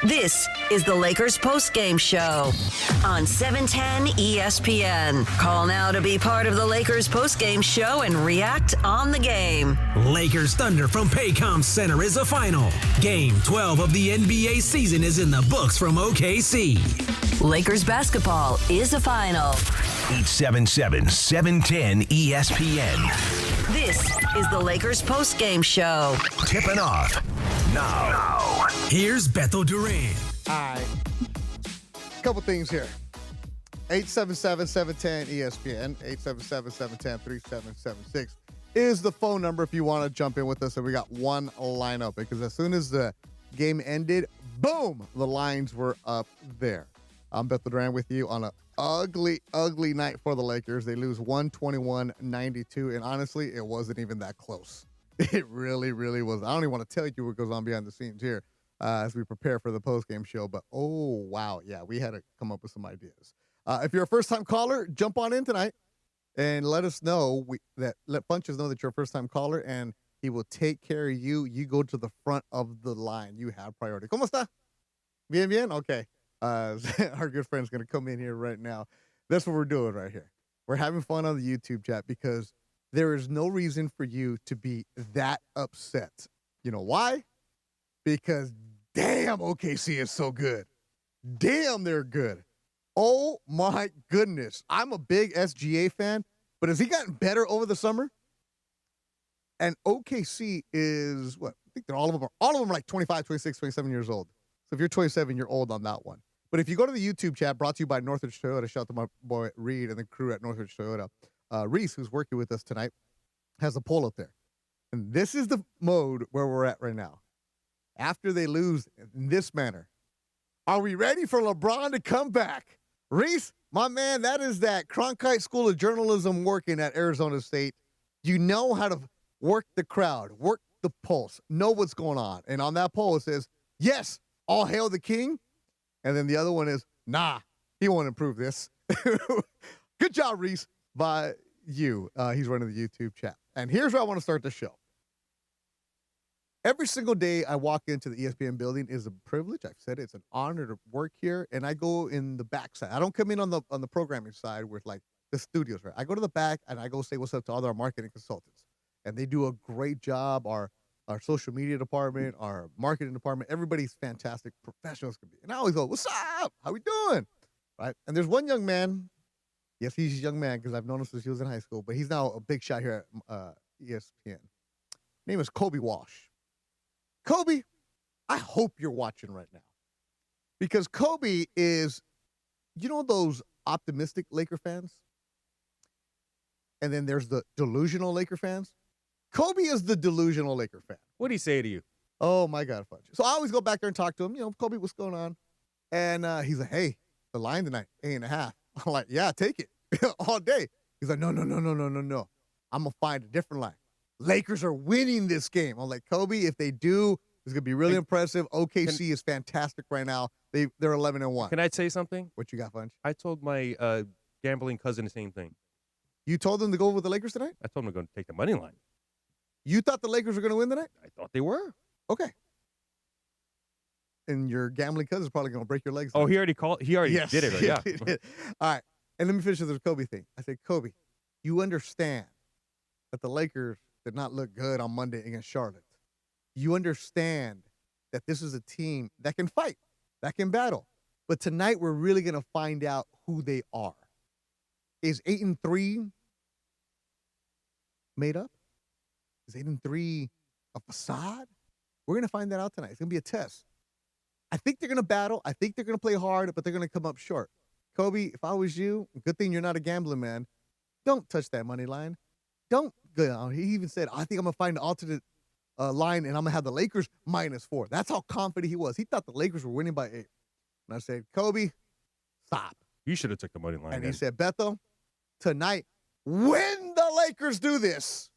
This is the Lakers postgame show on 710 ESPN. Call now to be part of the Lakers postgame show and react on the game. Lakers Thunder from Paycom Center is a final. Game 12 of the NBA season is in the books from OKC. Lakers basketball is a final. 877-710 ESPN. This is the Lakers postgame show. Tipping off now. Here's Beto Duran. All right. Couple things here. 877-710 ESPN. 877-710-3776 is the phone number if you want to jump in with us. And we got one lineup because as soon as the game ended, boom, the lines were up there. I'm Beto Duran with you on an ugly night for the Lakers. They lose 121-92, and honestly, it wasn't even that close. It really was. I don't even want to tell you what goes on behind the scenes here as we prepare for the postgame show, but oh, wow, yeah, we had to come up with some ideas. If you're a first-time caller, jump on in tonight and let us know, let Funches know that you're a first-time caller, and he will take care of you. You go to the front of the line. You have priority. ¿Cómo está? Bien? Okay. Our good friend's going to come in here right now. That's what we're doing right here. We're having fun on the YouTube chat because there is no reason for you to be that upset. You know why? Because damn, OKC is so good. Damn, they're good. Oh, my goodness. I'm a big SGA fan, but has he gotten better over the summer? And OKC is, what? I think all of them are like 25, 26, 27 years old. So if you're 27, you're old on that one. But if you go to the YouTube chat, brought to you by Northridge Toyota, shout out to my boy Reed and the crew at Northridge Toyota. Reese, who's working with us tonight, has a poll up there. And this is the mode where we're at right now. After they lose in this manner, are we ready for LeBron to come back? Reese, my man, that is that Cronkite School of Journalism working at Arizona State. You know how to work the crowd, work the pulse, know what's going on. And on that poll, it says, yes, all hail the king. And then the other one is, nah, he won't improve this. Good job, Reese, by you. He's running the YouTube chat. And here's where I want to start the show. Every single day I walk into the ESPN building is a privilege. I've said it's an honor to work here, and I go in the back side. I don't come in on the programming side with like the studios, right? I go to the back and I go say what's up to all our marketing consultants, and they do a great job. Our social media department, our marketing department, everybody's fantastic, professionals can be. And I always go, what's up? How we doing? Right? And there's one young man. Yes, he's a young man because I've known him since he was in high school, but he's now a big shot here at ESPN. Name is Kobe Walsh. Kobe, I hope you're watching right now because Kobe is, you know, those optimistic Laker fans? And then there's the delusional Laker fans. Kobe is the delusional Laker fan. What'd he say to you? Oh, my God, Fudge. So I always go back there and talk to him. You know, Kobe, what's going on? And he's like, hey, the line tonight, 8.5. I'm like, yeah, take it all day. He's like, no. I'm going to find a different line. Lakers are winning this game. I'm like, Kobe, if they do, it's going to be really impressive. OKC is fantastic right now. They're 11-1. Can I say something? What you got, Fudge? I told my gambling cousin the same thing. You told them to go with the Lakers tonight? I told him to go take the money line. You thought the Lakers were going to win tonight? I thought they were. Okay. And your gambling cousin's probably going to break your legs. Oh, he already Yes, did it. Right? Yeah. All right. And let me finish with this Kobe thing. I said, Kobe, you understand that the Lakers did not look good on Monday against Charlotte. You understand that this is a team that can fight, that can battle. But tonight we're really going to find out who they are. Is 8-3 made up? Is 8-3 a facade? We're going to find that out tonight. It's going to be a test. I think they're going to battle. I think they're going to play hard, but they're going to come up short. Kobe, if I was you, good thing you're not a gambling man. Don't touch that money line. Don't go down. He even said, I think I'm going to find an alternate line, and I'm going to have the Lakers -4. That's how confident he was. He thought the Lakers were winning by 8. And I said, Kobe, stop. You should have took the money line. And then. he said, Beto, tonight, when the Lakers do this,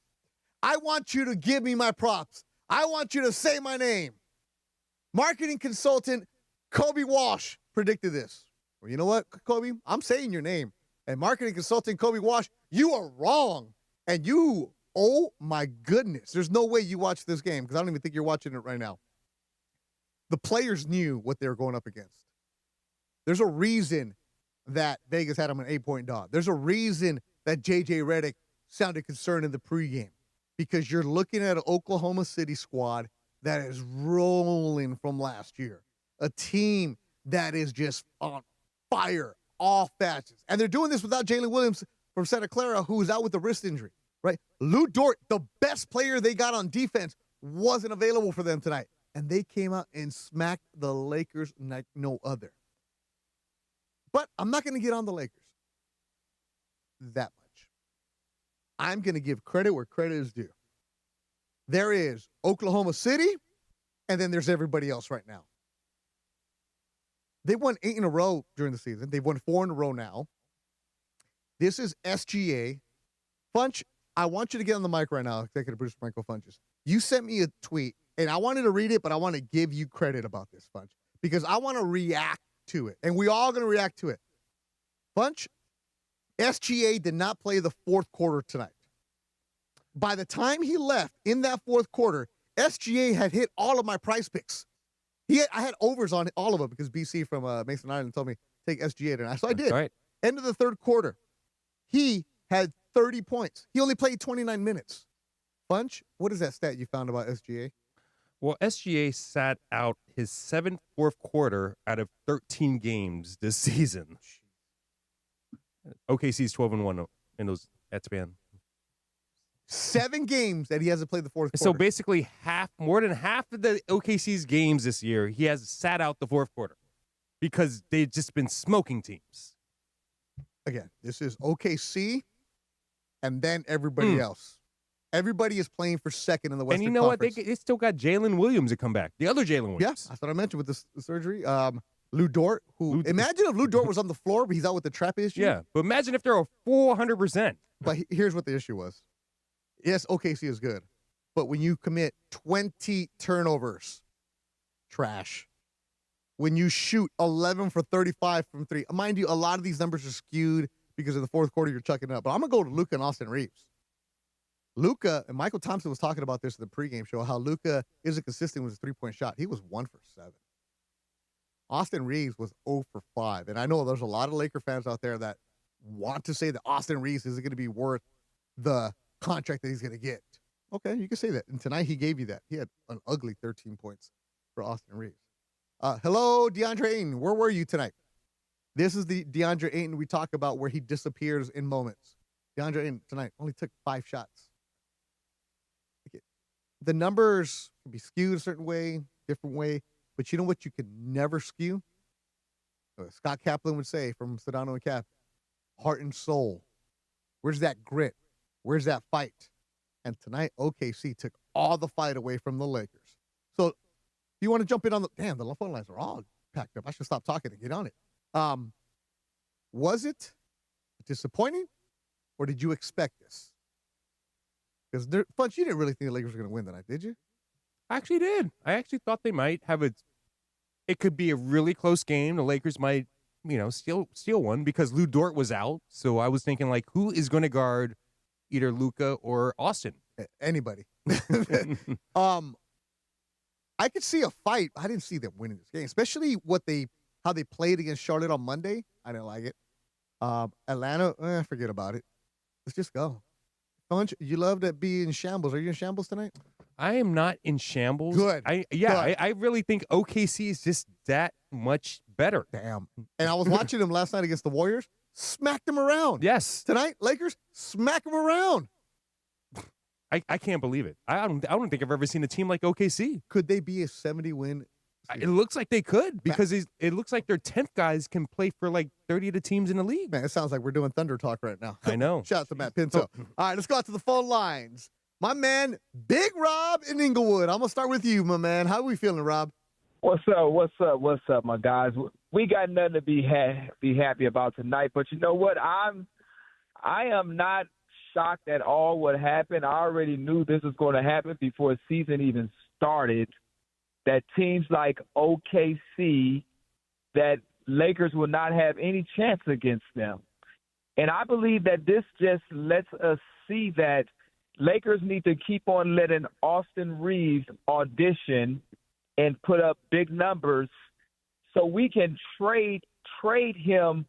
I want you to give me my props. I want you to say my name. Marketing consultant Kobe Walsh predicted this. Well, you know what, Kobe? I'm saying your name. And marketing consultant Kobe Walsh, you are wrong. And you, oh my goodness, there's no way you watch this game because I don't even think you're watching it right now. The players knew what they were going up against. There's a reason that Vegas had him an 8-point dog. There's a reason that J.J. Redick sounded concerned in the pregame, because you're looking at an Oklahoma City squad that is rolling from last year, a team that is just on fire, all facets. And they're doing this without Jalen Williams from Santa Clara, who is out with a wrist injury, right? Lou Dort, the best player they got on defense, wasn't available for them tonight. And they came out and smacked the Lakers like no other. But I'm not going to get on the Lakers that much. I'm going to give credit where credit is due. There is Oklahoma City, and then there's everybody else right now. They won 8 in a row during the season. They've won 4 in a row now. This is SGA. Funch, I want you to get on the mic right now, Executive Producer Michael Funches. You sent me a tweet, and I wanted to read it, but I want to give you credit about this, Funch, because I want to react to it, and we all going to react to it. Funch, SGA did not play the fourth quarter tonight. By the time he left in that fourth quarter, SGA had hit all of my price picks. I had overs on all of them because BC from Mason Island told me take SGA tonight. So I did. Right. End of the third quarter, he had 30 points. He only played 29 minutes. Bunch, what is that stat you found about SGA? Well, SGA sat out his 7th fourth quarter out of 13 games this season. OKC's 12-1 in that span. 7 games that he hasn't played the fourth quarter. So basically more than half of the OKC's games this year, he has sat out the fourth quarter because they've just been smoking teams. Again, this is OKC and then everybody else. Everybody is playing for second in the Western And you know Conference. what? They still got Jalen Williams to come back. The other Jalen Williams. Yeah, that's what I mentioned with the surgery. Lou Dort, imagine if Lou Dort was on the floor, but he's out with the trap issue. Yeah, but imagine if they're a 400%. But here's what the issue was. Yes, OKC is good, but when you commit 20 turnovers, trash. When you shoot 11 for 35 from 3, mind you, a lot of these numbers are skewed because in the fourth quarter you're chucking up. But I'm going to go to Luka and Austin Reeves. Luka, and Michael Thompson was talking about this in the pregame show, how Luka isn't consistent with his three-point shot. He was 1 for 7. Austin Reeves was 0 for 5. And I know there's a lot of Laker fans out there that want to say that Austin Reeves isn't going to be worth the contract that he's going to get. Okay, you can say that. And tonight he gave you that. He had an ugly 13 points for Austin Reeves. Hello, DeAndre Ayton. Where were you tonight? This is the DeAndre Ayton we talk about where he disappears in moments. DeAndre Ayton tonight only took 5 shots. The numbers can be skewed a certain way, different way, but you know what you can never skew? Scott Kaplan would say from Sedano and Cap, heart and soul. Where's that grit? Where's that fight? And tonight, OKC took all the fight away from the Lakers. So if you want to jump in on the phone lines are all packed up. I should stop talking and get on it. Was it disappointing, or did you expect this? Because Funch, you didn't really think the Lakers were going to win tonight, did you? I actually did. I actually thought they might have it could be a really close game. The Lakers might, steal one because Lou Dort was out. So I was thinking, like, who is going to guard either Luka or Austin? Anybody. I could see a fight. I didn't see them winning this game, especially how they played against Charlotte on Monday. I didn't like it. Atlanta, forget about it. Let's just go. Funch, you love to be in shambles. Are you in shambles tonight? I am not in shambles. Good. I really think OKC is just that much better. Damn. And I was watching them last night against the Warriors. Smacked them around. Yes. Tonight, Lakers, smack them around. I can't believe it. I don't think I've ever seen a team like OKC. Could they be a 70-win? It looks like they could because it looks like their 10th guys can play for like 30 of the teams in the league. Man, it sounds like we're doing Thunder Talk right now. I know. Shout out to Matt Pinto. All right, let's go out to the phone lines. My man, Big Rob in Inglewood. I'm going to start with you, my man. How are we feeling, Rob? What's up, my guys? We got nothing to be happy about tonight. But you know what? I am not shocked at all what happened. I already knew this was going to happen before the season even started, that teams like OKC, that Lakers will not have any chance against them. And I believe that this just lets us see that Lakers need to keep on letting Austin Reeves audition and put up big numbers so we can trade him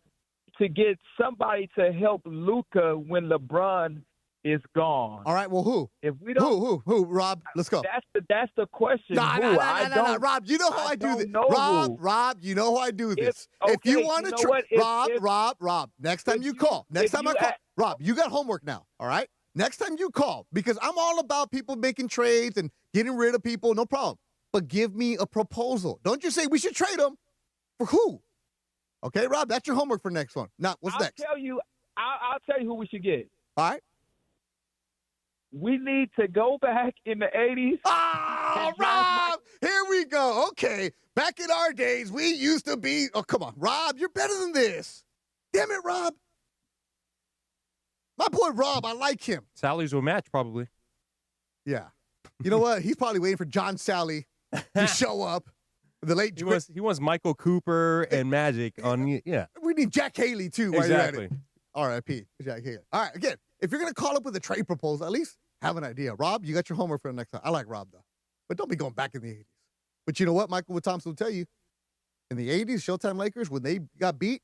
to get somebody to help Luka when LeBron is gone. All right, well, who? If we don't, Who? Rob, let's go. That's the question. No, Rob, you know how I do this. Rob, you know how I do this. If you want to trade, Rob, next time you call, Rob, you got homework now, all right? Next time you call, because I'm all about people making trades and getting rid of people, no problem. But give me a proposal. Don't you say we should trade them. For who? Okay, Rob, that's your homework for next one. Now, what's next? I'll tell you who we should get. All right. We need to go back in the 80s. Oh, Rob, here we go. Okay, back in our days, we used to be. Oh, come on, Rob, you're better than this. Damn it, Rob. My boy Rob, I like him. Salaries will match probably. Yeah. You know what? He's probably waiting for John Sally to show up. The late he wants Michael Cooper and Magic on. Yeah. We need Jack Haley too. Exactly. R.I.P. Jack Haley. All right. Again, if you're gonna call up with a trade proposal, at least have an idea. Rob, you got your homework for the next time. I like Rob though, but don't be going back in the 80s. But you know what? Michael Thompson will tell you. In the 80s, Showtime Lakers, when they got beat,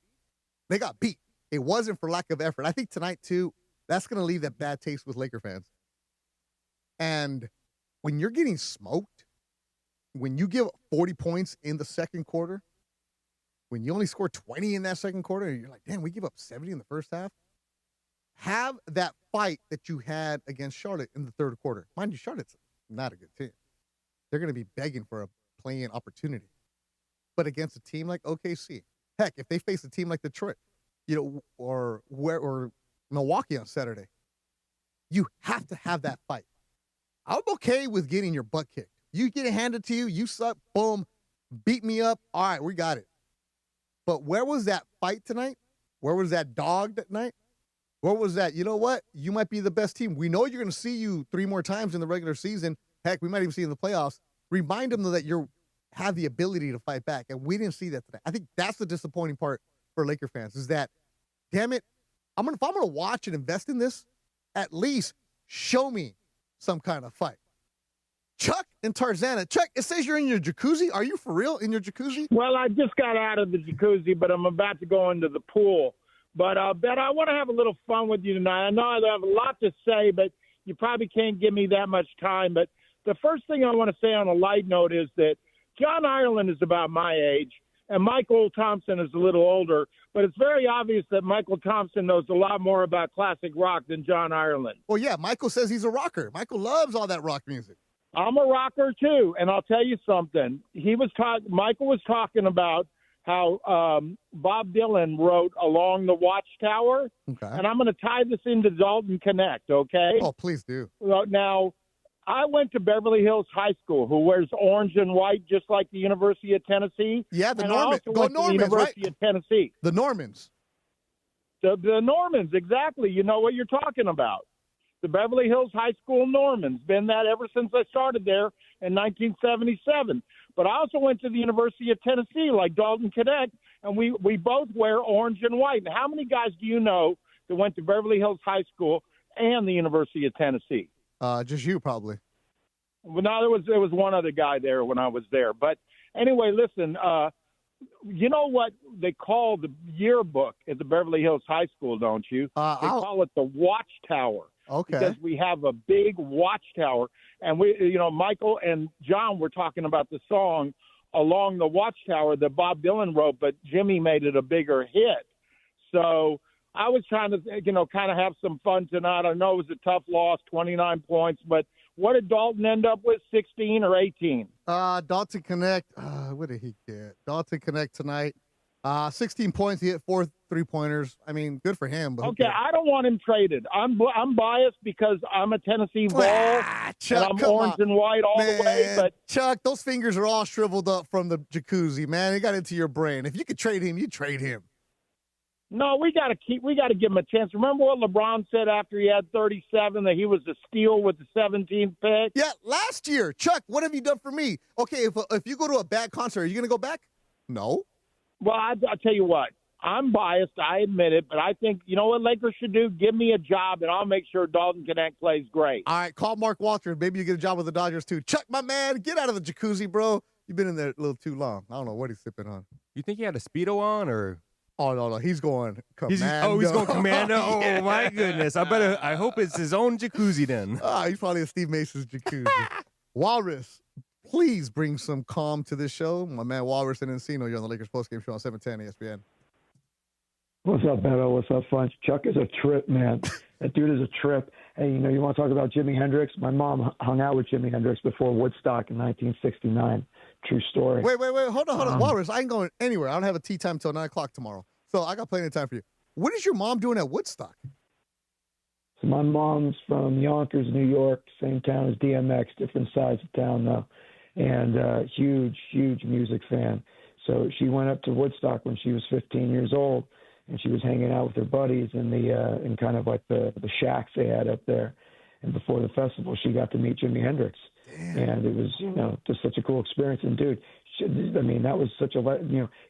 they got beat. It wasn't for lack of effort. I think tonight too, that's gonna leave that bad taste with Laker fans. And when you're getting smoked, when you give 40 points in the second quarter, when you only score 20 in that second quarter, and you're like, damn, we give up 70 in the first half. Have that fight that you had against Charlotte in the third quarter. Mind you, Charlotte's not a good team. They're going to be begging for a play-in opportunity. But against a team like OKC, heck, if they face a team like Detroit, or Milwaukee on Saturday, you have to have that fight. I'm okay with getting your butt kicked. You get it handed to you, you suck, boom, beat me up. All right, we got it. But where was that fight tonight? Where was that dog that night? Where was that? You know what? You might be the best team. We know you're going to see you 3 more times in the regular season. Heck, we might even see you in the playoffs. Remind them that you have the ability to fight back. And we didn't see that today. I think that's the disappointing part for Laker fans is that, damn it, if I'm going to watch and invest in this, at least show me some kind of fight. Chuck and Tarzana. Chuck, it says you're in your jacuzzi. Are you for real in your jacuzzi? Well, I just got out of the jacuzzi, but I'm about to go into the pool. But Bet, I want to have a little fun with you tonight. I know I have a lot to say, but you probably can't give me that much time. But the first thing I want to say on a light note is that John Ireland is about my age, and Michael Thompson is a little older. But it's very obvious that Michael Thompson knows a lot more about classic rock than John Ireland. Well, yeah, Michael says he's a rocker. Michael loves all that rock music. I'm a rocker too, and I'll tell you something. Michael was talking about how Bob Dylan wrote "Along the Watchtower," and I'm going to tie this into Dalton Connect. Okay? Oh, please do. Now, I went to Beverly Hills High School, who wears orange and white, just like the University of Tennessee. Yeah, the Normans. Go Normans, the University of Tennessee. The Normans. The Normans, exactly. You know what you're talking about. The Beverly Hills High School Normans. Been that ever since I started there in 1977. But I also went to the University of Tennessee, like Dalton Connect, and we both wear orange and white. And how many guys do you know that went to Beverly Hills High School and the University of Tennessee? Just you, probably. Well, no, there was one other guy there when I was there. But anyway, listen, you know what they call the yearbook at the Beverly Hills High School, don't you? They call it the Watchtower. Okay. Because we have a big watchtower, and Michael and John were talking about the song "Along the Watchtower" that Bob Dylan wrote, but Jimmy made it a bigger hit. So I was trying to, kind of have some fun tonight. I know it was a tough loss, 29 points, but what did Dalton end up with, 16 or 18? Dalton Connect, what did he get? Dalton Connect tonight, 16 points. He hit 4 3-pointers. I mean, good for him. But okay, I don't want him traded. I'm biased because I'm a Tennessee Vol, Chuck, and I'm orange and white all the way. But Chuck, those fingers are all shriveled up from the jacuzzi, man. It got into your brain. If you could trade him, you trade him. No, we got to give him a chance. Remember what LeBron said after he had 37, that he was a steal with the 17th pick? Yeah, last year. Chuck, what have you done for me? Okay, if you go to a bad concert, are you going to go back? No. Well, I'll tell you what. I'm biased, I admit it, but I think, you know what Lakers should do? Give me a job, and I'll make sure Dalton Connect plays great. All right, call Mark Walter, and maybe you get a job with the Dodgers, too. Chuck, my man, get out of the jacuzzi, bro. You've been in there a little too long. I don't know what he's sipping on. You think he had a Speedo on, or Oh no, he's going commando. he's going commando. Yeah. Oh my goodness! I hope it's his own jacuzzi then. He's probably a Steve Mason's jacuzzi. Walrus, please bring some calm to this show. My man Walrus and Encino, you're on the Lakers postgame show on 710 ESPN. What's up, Beto? What's up, Funch? Chuck is a trip, man. That dude is a trip. Hey, you want to talk about Jimi Hendrix? My mom hung out with Jimi Hendrix before Woodstock in 1969. True story. Wait. Hold on. Walrus, I ain't going anywhere. I don't have a tea time till 9 o'clock tomorrow. So I got plenty of time for you. What is your mom doing at Woodstock? So my mom's from Yonkers, New York, same town as DMX, different sides of town, though. And huge music fan. So she went up to Woodstock when she was 15 years old. And she was hanging out with her buddies in kind of like the shacks they had up there. And before the festival, she got to meet Jimi Hendrix. Damn. And it was, just such a cool experience. And dude, that was such a,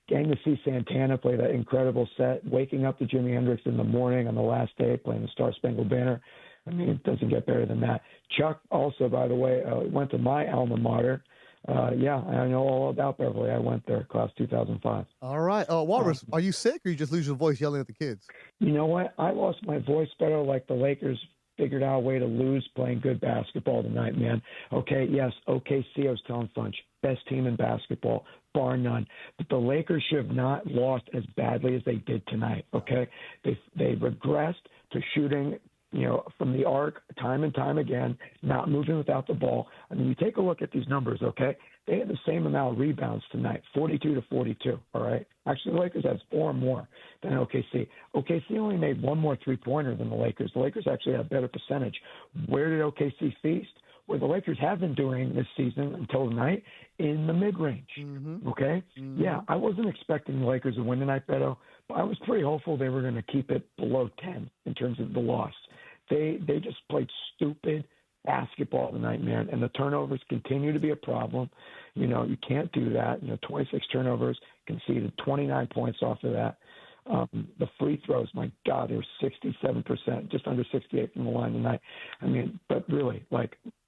getting to see Santana play that incredible set, waking up to Jimi Hendrix in the morning on the last day playing the Star Spangled Banner. It doesn't get better than that. Chuck also, by the way, went to my alma mater. I know all about Beverly. I went there, class 2005. All right. Walrus, are you sick or you just lose your voice yelling at the kids? You know what? I lost my voice better like the Lakers figured out a way to lose playing good basketball tonight, man. Okay, yes, OKC, I was telling Funch, best team in basketball, bar none. But the Lakers should have not lost as badly as they did tonight, okay? They regressed to shooting from the arc time and time again, not moving without the ball. You take a look at these numbers, okay? They had the same amount of rebounds tonight, 42 to 42, all right? Actually, the Lakers had 4 more than OKC. OKC only made 1 more three-pointer than the Lakers. The Lakers actually had a better percentage. Where did OKC feast? Where the Lakers have been doing this season until tonight, in the mid-range, okay? Mm-hmm. Yeah, I wasn't expecting the Lakers to win tonight, Beto, but I was pretty hopeful they were going to keep it below 10 in terms of the loss. They just played stupid basketball tonight, man, and the turnovers continue to be a problem. You can't do that. 26 turnovers, conceded 29 points off of that. The free throws, my God, they were 67%, just under 68 from the line tonight. But really,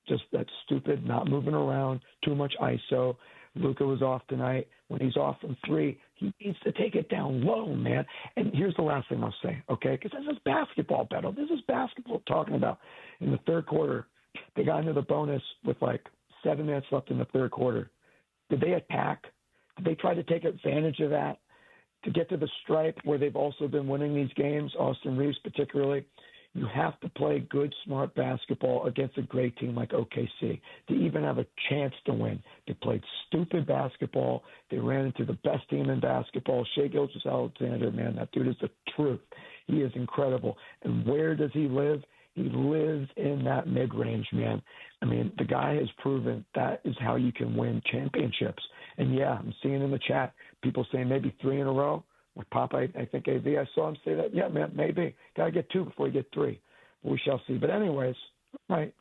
just that stupid, not moving around, too much ISO. Luka was off tonight. When he's off from 3, he needs to take it down low, man. And here's the last thing I'll say, okay? Because this is basketball, Beto. This is basketball talking about. In the third quarter, they got into the bonus with 7 minutes left in the third quarter. Did they attack? Did they try to take advantage of that to get to the stripe where they've also been winning these games, Austin Reeves particularly? You have to play good, smart basketball against a great team like OKC to even have a chance to win. They played stupid basketball. They ran into the best team in basketball. Shai Gilgeous-Alexander, man, that dude is the truth. He is incredible. And where does he live? He lives in that mid-range, man. The guy has proven that is how you can win championships. And, yeah, I'm seeing in the chat people saying maybe 3 in a row. With Pop, I think AV, I saw him say that. Yeah, man, maybe. Got to get 2 before you get 3. But we shall see. But anyways, right,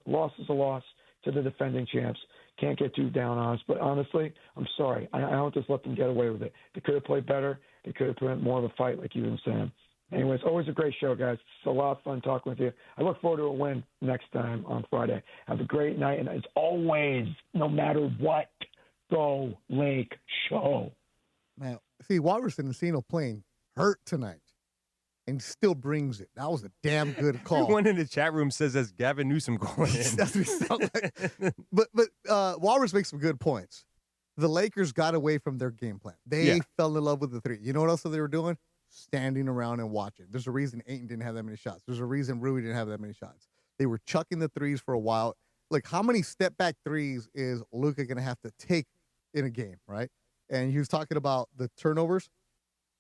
loss is a loss to the defending champs. Can't get too down on us. But honestly, I'm sorry. I don't just let them get away with it. They could have played better. They could have put in more of a fight like you and Sam. Anyways, always a great show, guys. It's a lot of fun talking with you. I look forward to a win next time on Friday. Have a great night. And as always, no matter what, go Lake Show. Man, see, Walrus and Encino playing hurt tonight and still brings it. That was a damn good call. Everyone in the chat room says that's Gavin Newsom calling in. That's what it sounds like. But Walrus makes some good points. The Lakers got away from their game plan. They fell in love with the 3. You know what else they were doing? Standing around and watching. There's a reason Ayton didn't have that many shots. There's a reason Rui didn't have that many shots. They were chucking the 3s for a while. How many step-back 3s is Luka going to have to take in a game, right? And he was talking about the turnovers.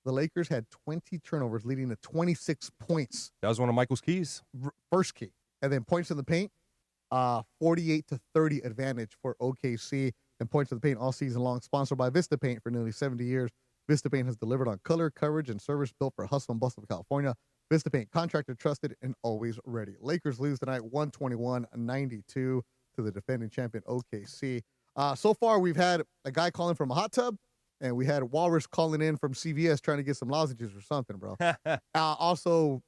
The Lakers had 20 turnovers, leading to 26 points. That was one of Michael's keys. First key. And then points in the paint, 48 to 30 advantage for OKC. And points in the paint all season long, sponsored by Vista Paint for nearly 70 years. Vista Paint has delivered on color, coverage, and service built for hustle and bustle of California. Vista Paint, contractor trusted and always ready. Lakers lose tonight 121-92 to the defending champion OKC. So far, we've had a guy calling from a hot tub, and we had Walrus calling in from CVS trying to get some lozenges or something, bro. Also,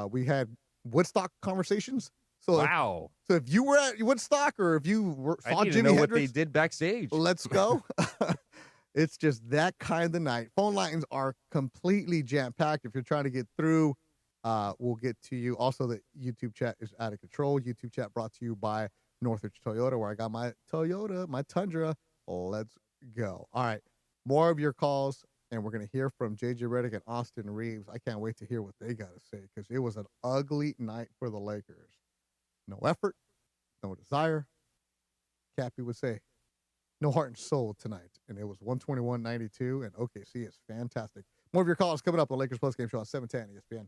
we had Woodstock conversations. So Wow. So if you were at Woodstock or if you saw I need Jimi to know what Hendrix, they did backstage. let's go. It's just that kind of night. Phone lines are completely jam-packed. If you're trying to get through, we'll get to you. Also, the YouTube chat is out of control. YouTube chat brought to you by Northridge Toyota, where I got my Toyota, my Tundra. Let's go. All right. More of your calls, and we're going to hear from J.J. Redick and Austin Reeves. I can't wait to hear what they got to say because it was an ugly night for the Lakers. No effort, no desire. Cappy would say, no heart and soul tonight. And it was 121-92, and OKC is fantastic. More of your calls coming up on the Lakers Postgame Show on 710 ESPN.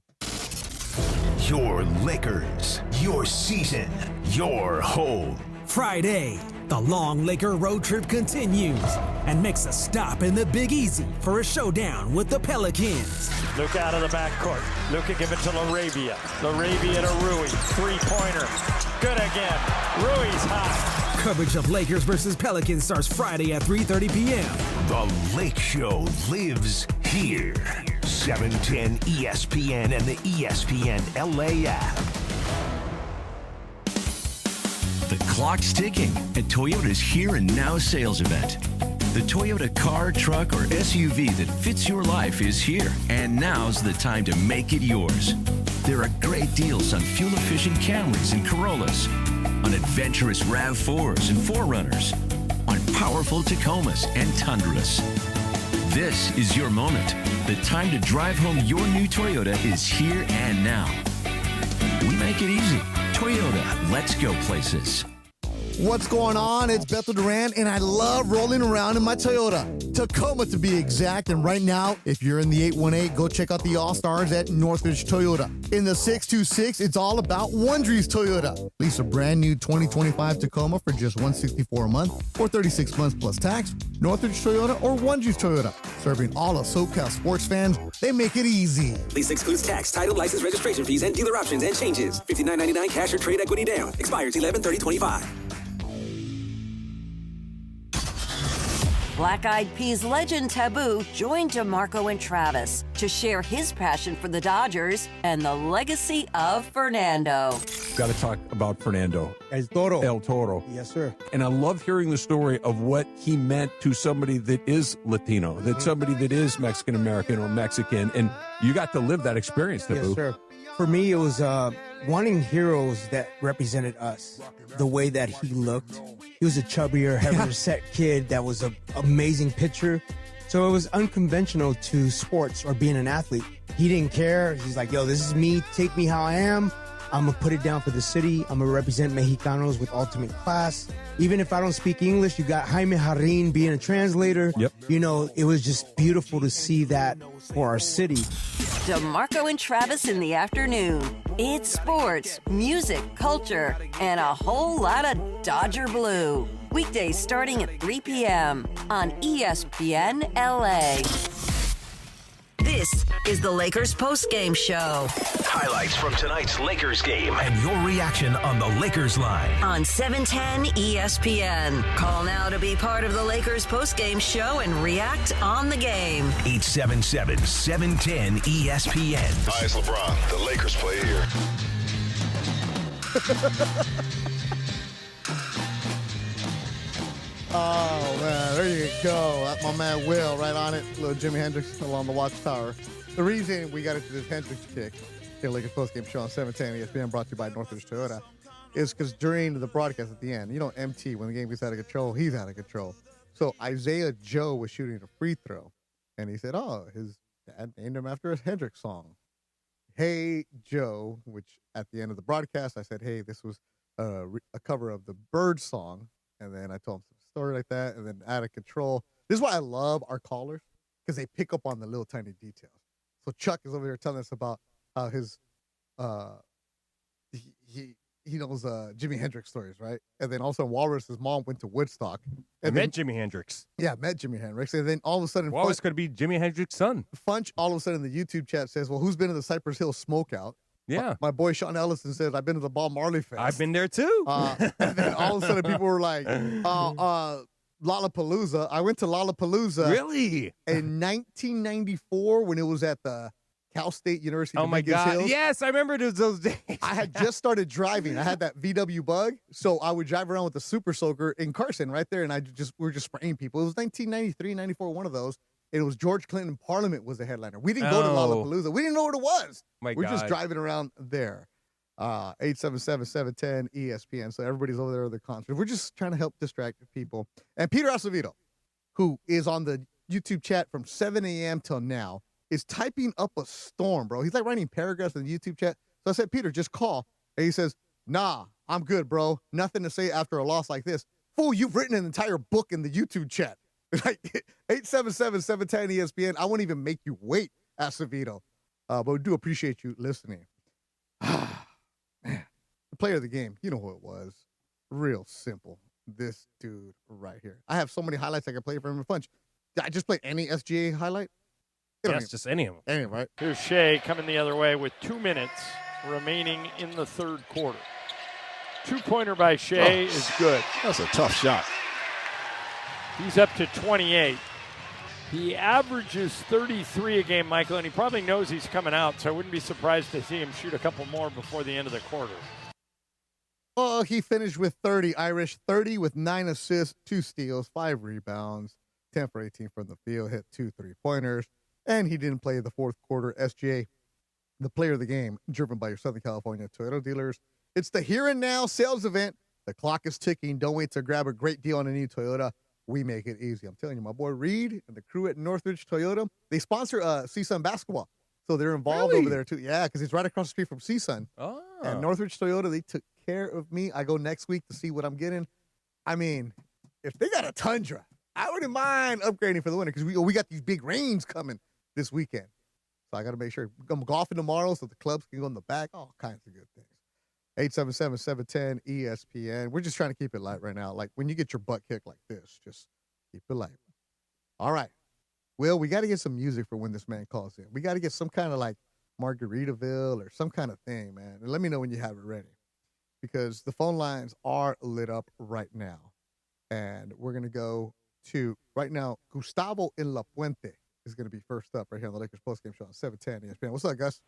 Your Lakers, your season, your home. Friday, the long Laker road trip continues and makes a stop in the Big Easy for a showdown with the Pelicans. Luka out of the backcourt. Luka give it to LaRavia. LaRavia to Rui. Three-pointer. Good again. Rui's high. Coverage of Lakers versus Pelicans starts Friday at 3:30 p.m. The Lake Show lives here. 710 ESPN and the ESPN LA app. The clock's ticking at Toyota's Here and Now sales event. The Toyota car, truck, or SUV that fits your life is here, and now's the time to make it yours. There are great deals on fuel-efficient Camrys and Corollas, on adventurous RAV4s and 4Runners, on powerful Tacomas and Tundras. This is your moment. The time to drive home your new Toyota is here and now. We make it easy. Toyota, let's go places. What's going on? It's Bethel Duran, and I love rolling around in my Toyota. Tacoma, to be exact. And right now, if you're in the 818, go check out the All-Stars at Northridge Toyota. In the 626, it's all about Wondries Toyota. Lease a brand new 2025 Tacoma for just $164 a month or 36 months plus tax. Northridge Toyota or Wondries Toyota. Serving all of SoCal sports fans, they make it easy. Lease excludes tax, title, license, registration fees, and dealer options and changes. $59.99 cash or trade equity down. Expires 11/30/25. Black Eyed Peas legend Taboo joined DeMarco and Travis to share his passion for the Dodgers and the legacy of Fernando. Got to talk about Fernando. El Toro. El Toro. Yes, sir. And I love hearing the story of what he meant to somebody that is Latino, that somebody that is Mexican-American or Mexican. And you got to live that experience, Taboo. Yes, sir. For me, it was wanting heroes that represented us, the way that he looked. He was a chubbier, heavier-set kid that was an amazing pitcher. So it was unconventional to sports or being an athlete. He didn't care. He's like, yo, this is me. Take me how I am. I'm going to put it down for the city. I'm going to represent Mexicanos with ultimate class. Even if I don't speak English, you got Jaime Jarrin being a translator. Yep. You know, it was just beautiful to see that for our city. DeMarco and Travis in the afternoon. It's sports, music, culture, and a whole lot of Dodger Blue. Weekdays starting at 3 p.m. on ESPN LA. This is the Lakers postgame show. Highlights from tonight's Lakers game and your reaction on the Lakers line. On 710 ESPN. Call now to be part of the Lakers postgame show and react on the game. 877-710 ESPN. Hi, it's LeBron. The Lakers play here. Oh, man, there you go. That's my man Will right on it. Little Jimi Hendrix along the watchtower. The reason we got into this Hendrix kick, here Lakers postgame show on 710 ESPN, brought to you by Northridge Toyota, is because during the broadcast at the end, you know, MT, when the game gets out of control, he's out of control. So Isaiah Joe was shooting a free throw, and he said, oh, his dad named him after a Hendrix song. Hey, Joe, which at the end of the broadcast, I said, hey, this was a cover of the Bird song. And then I told him some story like that, and then out of control. This is why I love our callers, because they pick up on the little tiny details. So Chuck is over here telling us about how his he knows Jimi Hendrix stories, right? And then also Walrus's mom went to Woodstock. And met Jimi Hendrix. Yeah, met Jimi Hendrix. And then all of a sudden, Walrus could be Jimi Hendrix's son. Funch all of a sudden in the YouTube chat says, well, who's been to the Cypress Hill Smokeout? Yeah. My boy Sean Ellison said, I've been to the Bob Marley Fest. I've been there too. And then all of a sudden people were like, Lollapalooza. I went to Lollapalooza. Really? In 1994 when it was at the Cal State University. Oh my Dominguez God! Hills. Yes, I remember those days. I had just started driving. I had that VW Bug, so I would drive around with the Super Soaker in Carson right there, and we were just spraying people. It was 1993, 94, one of those. It was George Clinton Parliament was the headliner. We didn't go to Lollapalooza. We didn't know what it was. We're just driving around there. 877-710-ESPN. So everybody's over there at the concert. We're just trying to help distract people. And Peter Acevedo, who is on the YouTube chat from 7 a.m. till now, is typing up a storm, bro. He's like writing paragraphs in the YouTube chat. So I said, Peter, just call. And he says, nah, I'm good, bro. Nothing to say after a loss like this. Fool, you've written an entire book in the YouTube chat. Like 877-710-ESPN. I won't even make you wait, Acevedo. But we do appreciate you listening. Man, the player of the game, you know who it was. Real simple. This dude right here. I have so many highlights I can play for him a bunch. Did I just play any SGA highlight? Yes, just any of them. Any, right? Here's Shea coming the other way with 2 minutes remaining in the third quarter. 2-pointer by Shea is good. That's a tough shot. He's up to 28. He averages 33 a game, Michael, and he probably knows he's coming out, so I wouldn't be surprised to see him shoot a couple more before the end of the quarter. Oh, he finished with 30, Irish. 30 with 9 assists, 2 steals, 5 rebounds, 10 for 18 from the field, hit 2 3-pointers, and he didn't play the fourth quarter. SGA, the player of the game, driven by your Southern California Toyota dealers. It's the here and now sales event. The clock is ticking. Don't wait to grab a great deal on a new Toyota. We make it easy. I'm telling you, my boy Reed and the crew at Northridge Toyota, they sponsor CSUN basketball. So they're involved over there, too. Yeah, because it's right across the street from CSUN. Oh. And Northridge Toyota, they took care of me. I go next week to see what I'm getting. I mean, if they got a Tundra, I wouldn't mind upgrading for the winter because we got these big rains coming this weekend. So I got to make sure. I'm golfing tomorrow so the clubs can go in the back. All kinds of good things. 877-710-ESPN. We're just trying to keep it light right now. Like, when you get your butt kicked like this, just keep it light. All right. Will, we got to get some music for when this man calls in. We got to get some kind of, like, Margaritaville or some kind of thing, man. And let me know when you have it ready because the phone lines are lit up right now. And we're going to go to, right now, Gustavo in La Puente is going to be first up right here on the Lakers Postgame Show on 710 ESPN. What's up, Gus?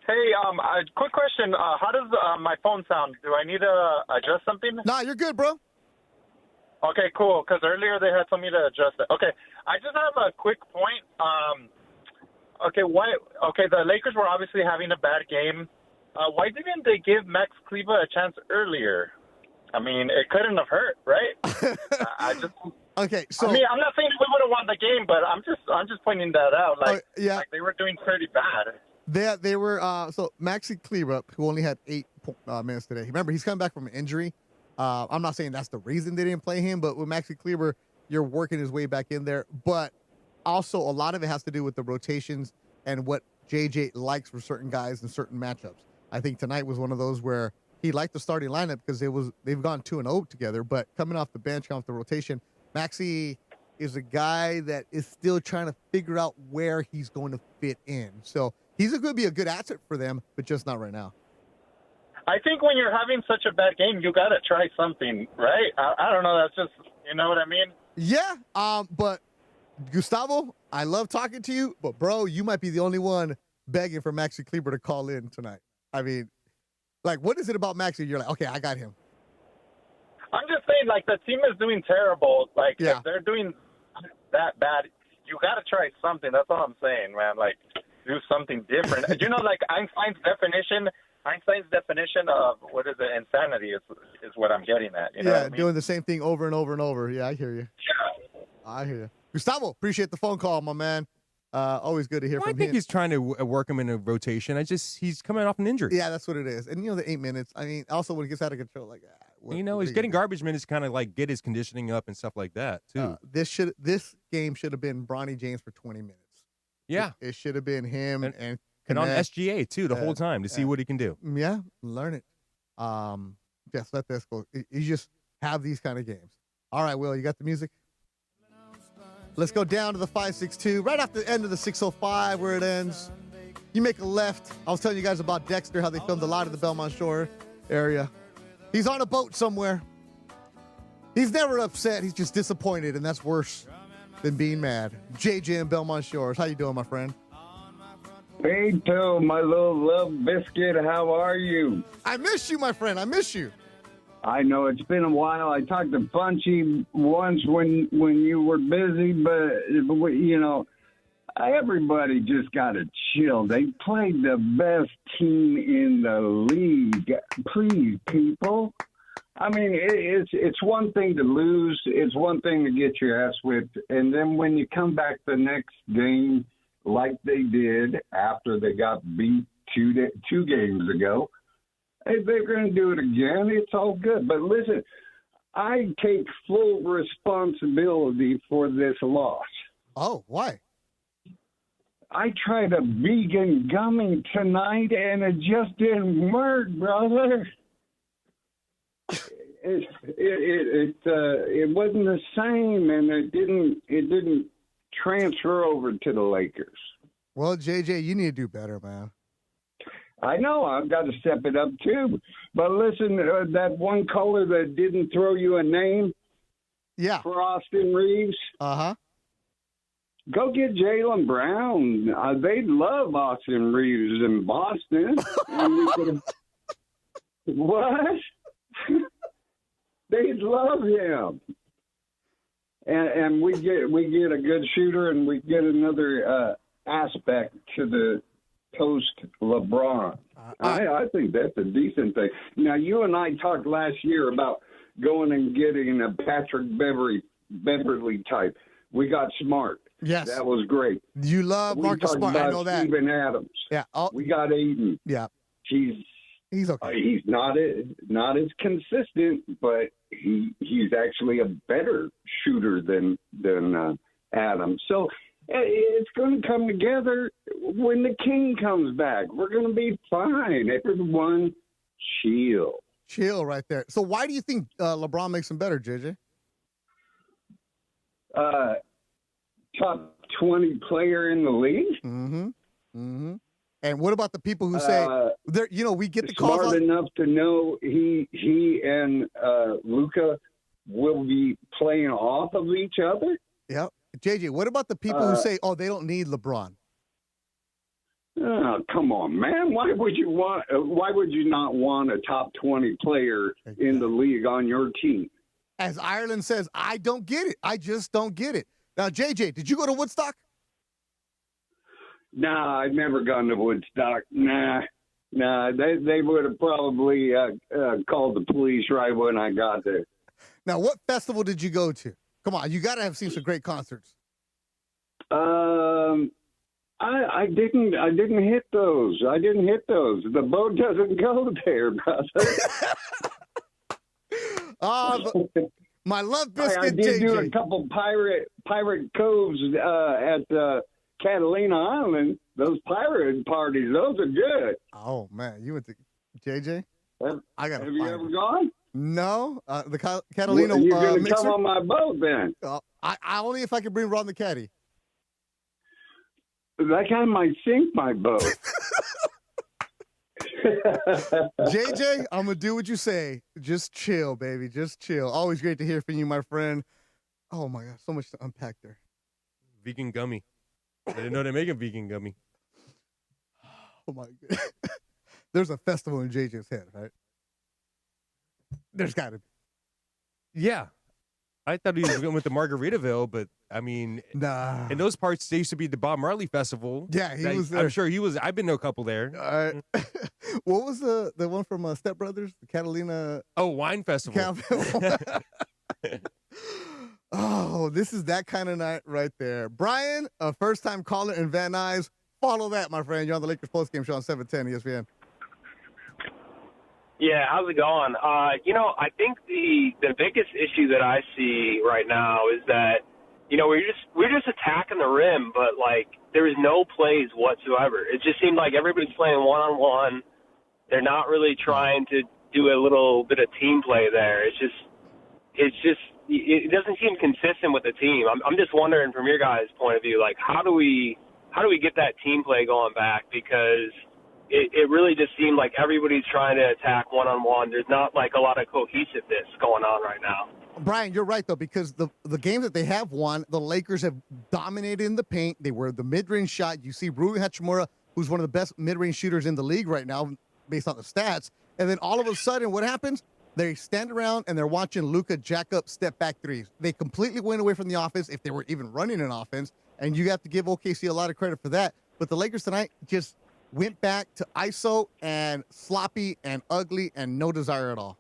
Hey, a quick question. How does my phone sound? Do I need to adjust something? Nah, you're good, bro. Okay, cool. Because earlier they had told me to adjust it. Okay, I just have a quick point. The Lakers were obviously having a bad game. Why didn't they give Max Kleber a chance earlier? I mean, it couldn't have hurt, right? Okay, so I mean, I'm not saying we would have won the game, but I'm just pointing that out. Like they were doing pretty bad. They were so Maxi Kleber, who only had 8 minutes today. Remember, he's coming back from an injury. I'm not saying that's the reason they didn't play him, but with Maxi Kleber, you're working his way back in there. But also, a lot of it has to do with the rotations and what JJ likes for certain guys in certain matchups. I think tonight was one of those where he liked the starting lineup because they've gone 2-0 together. But coming off the bench, coming off the rotation, Maxi is a guy that is still trying to figure out where he's going to fit in. So he's going to be a good asset for them, but just not right now. I think when you're having such a bad game, you got to try something, right? I don't know. That's just, you know what I mean? Yeah, but Gustavo, I love talking to you, but, bro, you might be the only one begging for Maxi Kleber to call in tonight. I mean, like, what is it about Maxi? You're like, okay, I got him. I'm just saying, like, the team is doing terrible. Like, if they're doing that bad, you got to try something. That's all I'm saying, man. Like, do something different. You know, like, Einstein's definition of what is it, insanity is what I'm getting at. You know what I mean? Doing the same thing over and over and over. Yeah, I hear you. Yeah. I hear you. Gustavo, appreciate the phone call, my man. Always good to hear from him. I think he's trying to work him in a rotation. He's coming off an injury. Yeah, that's what it is. And, you know, the 8 minutes, I mean, also when it gets out of control, like, he's getting garbage minutes to kind of like get his conditioning up and stuff like that, too. This game should have been Bronny James for 20 minutes. Yeah. It should have been him and on SGA, too, the whole time to see what he can do. Yeah, learn it. Just let this go. You just have these kind of games. All right, Will, you got the music? Let's go down to the 562, right after the end of the 605 where it ends. You make a left. I was telling you guys about Dexter, how they filmed a lot of the Belmont Shore area. He's on a boat somewhere. He's never upset. He's just disappointed, and that's worse than being mad. JJ in Belmont Shores. How you doing, my friend? Hey, Toe, my little love biscuit, how are you? I miss you, my friend. I miss you. I know it's been a while. I talked to Funchy once when you were busy, but, you know, everybody just got to chill. They played the best team in the league. Please, people. I mean, it's one thing to lose. It's one thing to get your ass whipped. And then when you come back the next game, like they did after they got beat two games ago, if they're going to do it again, it's all good. But listen, I take full responsibility for this loss. Oh, why? I tried a vegan gummy tonight, and it just didn't work, brother. It wasn't the same, and it didn't transfer over to the Lakers. Well, JJ, you need to do better, man. I know. I've got to step it up, too. But listen, that one caller that didn't throw you a name for Austin Reeves. Uh-huh. Go get Jaylen Brown. They love Austin Reeves in Boston. What? They love him. And we get a good shooter, and we get another aspect to the post-LeBron. I think that's a decent thing. Now, you and I talked last year about going and getting a Patrick Beverly type. We got smart. Yes. That was great. You love Marcus Smart. I know that. Steven Adams. Yeah. We got Aiden. Yeah. He's okay. He's not as consistent, but he's actually a better shooter than Adams. So it's going to come together when the king comes back. We're going to be fine. Everyone, chill. Chill right there. So why do you think LeBron makes him better, JJ? Top 20 player in the league. Mm-hmm. Mm-hmm. And what about the people who say, we get the calls smart enough to know he and Luka will be playing off of each other? Yep. JJ, what about the people who say, they don't need LeBron? Oh, come on, man. Why would you not want a top 20 player in the league on your team? As Ireland says, I don't get it. I just don't get it. Now, JJ, did you go to Woodstock? Nah, I've never gone to Woodstock. Nah. They would have probably called the police right when I got there. Now, what festival did you go to? Come on, you got to have seen some great concerts. I didn't hit those. The boat doesn't go there, brother. My love biscuit. I did do a couple pirate coves at Catalina Island. Those pirate parties, those are good. Oh man, you went to JJ? Have you ever gone? No, the Catalina. You're gonna mixer? come on my boat then? I only if I can bring Ron the caddy. That guy might sink my boat. JJ, I'm gonna do what you say. Just chill, baby. Just chill. Always great to hear from you, my friend. Oh my God, so much to unpack there. Vegan gummy. I didn't know they make a vegan gummy. Oh my God. There's a festival in JJ's head, right? There's got to be. Yeah. I thought he was going with the Margaritaville, but I mean, nah. In those parts, there used to be the Bob Marley Festival. Yeah, he was there. I'm sure he was. I've been to a couple there. What was the one from Step Brothers? The Catalina. Oh, wine festival. Oh, this is that kind of night right there. Brian, a first-time caller in Van Nuys. Follow that, my friend. You're on the Lakers postgame show on 710 ESPN. Yeah, how's it going? I think the biggest issue that I see right now is that, we're just attacking the rim, but like there is no plays whatsoever. It just seemed like everybody's playing one-on-one. They're not really trying to do a little bit of team play there. It doesn't seem consistent with the team. I'm just wondering from your guys' point of view, like how do we get that team play going back? Because it really just seemed like everybody's trying to attack one-on-one. There's not like a lot of cohesiveness going on right now. Brian, you're right, though, because the games that they have won, the Lakers have dominated in the paint. They were the mid-range shot. You see Rui Hachimura who's one of the best mid-range shooters in the league right now based on the stats. And then all of a sudden, what happens? They stand around and they're watching Luka jack up step-back threes. They completely went away from the offense if they were even running an offense, and you have to give OKC a lot of credit for that. But the Lakers tonight just went back to ISO and sloppy and ugly and no desire at all.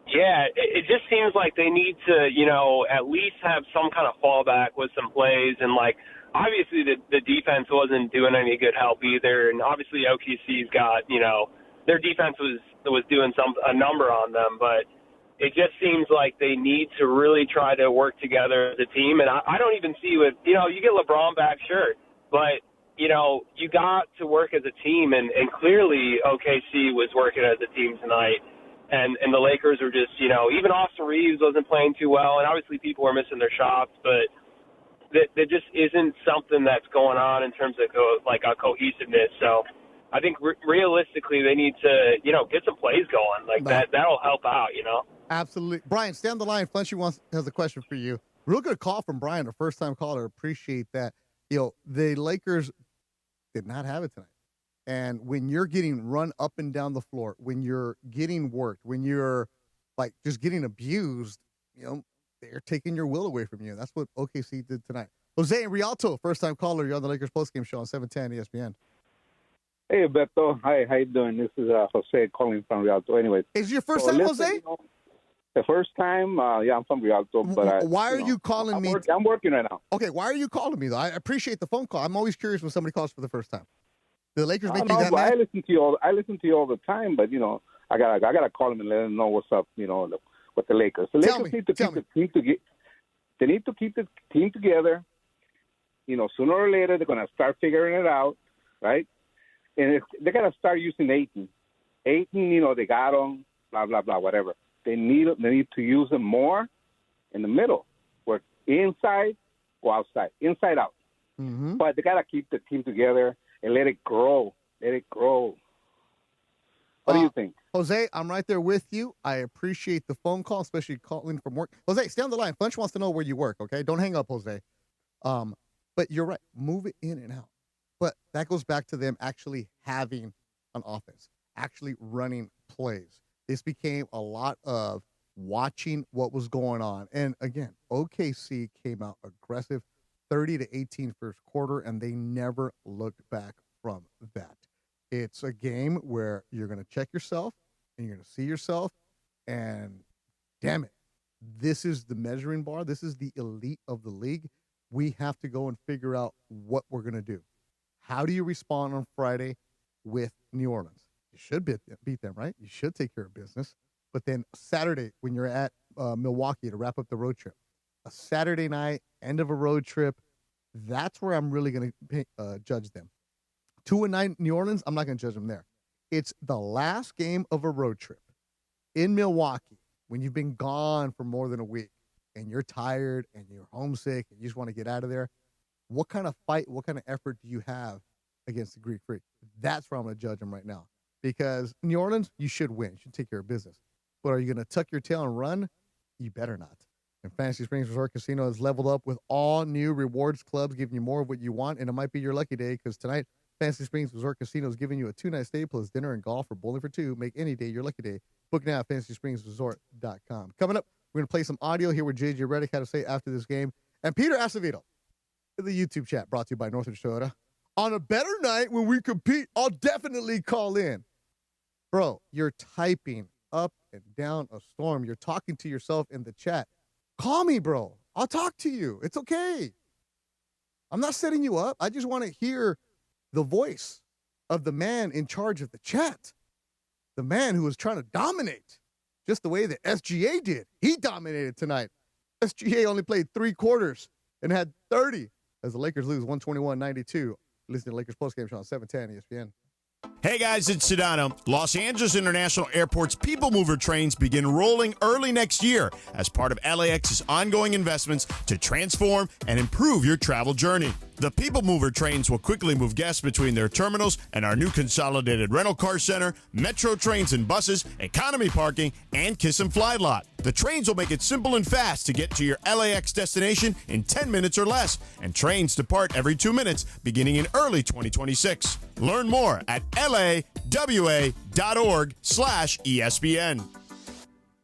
Yeah, it just seems like they need to, at least have some kind of fallback with some plays. And, obviously the defense wasn't doing any good help either. And obviously OKC's got, their defense was doing a number on them. But it just seems like they need to really try to work together as a team. And I don't even see with, you get LeBron back, sure. But, you got to work as a team. And clearly OKC was working as a team tonight. And the Lakers were just, even Austin Reeves wasn't playing too well. And obviously people were missing their shots. But there just isn't something that's going on in terms of, a cohesiveness. So I think realistically they need to, get some plays going. That'll help out, Absolutely. Brian, stay on the line. Flunchy has a question for you. Real good call from Brian, a first-time caller. Appreciate that. The Lakers did not have it tonight. And when you're getting run up and down the floor, when you're getting worked, when you're just getting abused, they're taking your will away from you. That's what OKC did tonight. Jose and Rialto, first-time caller. You're on the Lakers postgame show on 710 ESPN. Hey, Beto. Hi, how you doing? This is Jose calling from Rialto. Anyway, is it your first time, Jose? The first time, yeah, I'm from Rialto. But why are you calling me? I'm working right now. Okay, why are you calling me, though? I appreciate the phone call. I'm always curious when somebody calls for the first time. The Lakers make you that mad? I listen to you all the time, but I gotta call them and let them know what's up. With the Lakers. The Lakers need to keep the team together. They need to keep the team together. Sooner or later they're gonna start figuring it out, right? And they're gonna start using Ayton. Ayton, they got him, blah blah blah, whatever. They need to use them more in the middle, work inside, go outside, inside out. Mm-hmm. But they gotta keep the team together and let it grow. Let it grow. What do you think? Jose, I'm right there with you. I appreciate the phone call, especially calling from work. Jose, stay on the line. Funch wants to know where you work, okay? Don't hang up, Jose. But you're right. Move it in and out. But that goes back to them actually having an offense, actually running plays. This became a lot of watching what was going on. And again, OKC came out aggressive, 30-18 first quarter, and they never looked back from that. It's a game where you're going to check yourself and you're going to see yourself, and damn it, this is the measuring bar. This is the elite of the league. We have to go and figure out what we're going to do. How do you respond on Friday with New Orleans? You should beat them, right? You should take care of business. But then Saturday, when you're at Milwaukee to wrap up the road trip, a Saturday night, end of a road trip, that's where I'm really going to judge them. 2-9 New Orleans, I'm not going to judge them there. It's the last game of a road trip in Milwaukee when you've been gone for more than a week and you're tired and you're homesick and you just want to get out of there. What kind of fight, what kind of effort do you have against the Greek Freak? That's where I'm going to judge them right now. Because New Orleans, you should win. You should take care of business. But are you going to tuck your tail and run? You better not. And Fantasy Springs Resort Casino has leveled up with all new rewards clubs, giving you more of what you want. And it might be your lucky day because tonight, Fantasy Springs Resort Casino is giving you a 2-night stay plus dinner and golf or bowling for two. Make any day your lucky day. Book now at FantasySpringsResort.com. Coming up, we're going to play some audio here with JJ Redick had to say after this game. And Peter Acevedo, the YouTube chat brought to you by Northridge Toyota. On a better night when we compete, I'll definitely call in. Bro, you're typing up and down a storm. You're talking to yourself in the chat. Call me, bro. I'll talk to you. It's okay. I'm not setting you up. I just want to hear the voice of the man in charge of the chat. The man who was trying to dominate just the way that SGA did. He dominated tonight. SGA only played 3 quarters and had 30 as the Lakers lose 121-92. Listen to Lakers postgame show on 710 ESPN. Hey guys, it's Sedano. Los Angeles International Airport's People Mover trains begin rolling early next year as part of LAX's ongoing investments to transform and improve your travel journey. The People Mover trains will quickly move guests between their terminals and our new consolidated rental car center, metro trains and buses, economy parking, and Kiss and Fly lot. The trains will make it simple and fast to get to your LAX destination in 10 minutes or less, and trains depart every 2 minutes beginning in early 2026. Learn more at lawa.org/ESPN.